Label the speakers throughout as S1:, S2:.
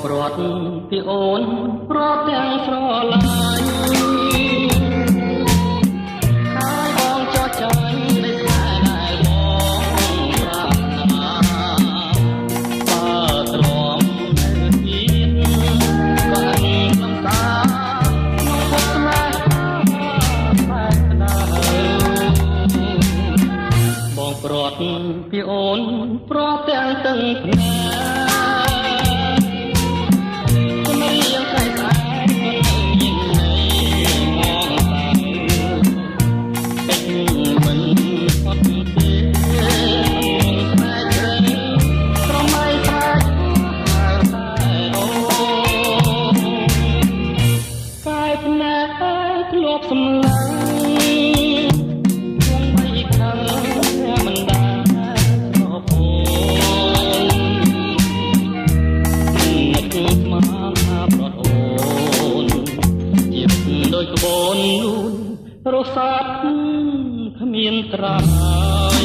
S1: ព្រាត់ពីអូនព្រាត់ទាំងស្រឡាញ់ហើយបងចោះចាញ់នៃខ្សែដែលបងប្រាថ្នាបើទ្រាំនៅទៀតក៏អញលំសាក្នុងពុកស្នេហ៍តែក្តៅបងព្រាត់ពីអូនព្រាត់ទាំងទឹកភ្នែកសម្លាញ់គង់បីខាងមិនដែលស្រពោននឹកស្មានថាប្រត់អូនជាដូចក្បូនលូនរសាត់គ្មានត្រាយ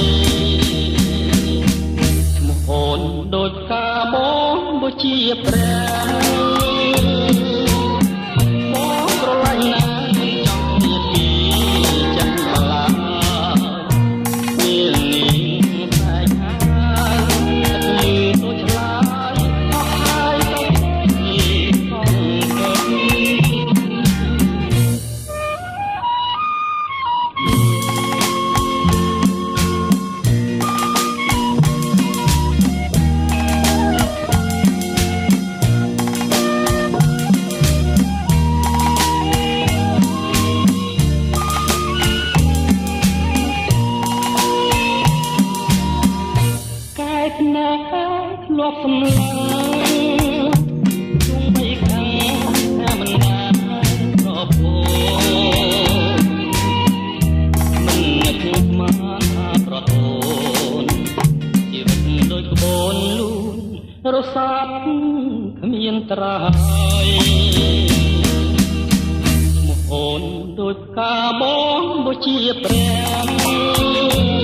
S1: ឈ្មោះអូនដូចផ្កាបងបើជាព្រះបងក្រឡាញ់ណាធ្លាប់សម្លាញ់ជុំបីខាងតែមិនបានប្រពោមិននឹកស្មានថាប្រត់អូនជីវិតដូចក្បូនលូនរសាត់គ្មានត្រាយឈ្មោះអូនដូចផ្កាបងបើជាព្រះ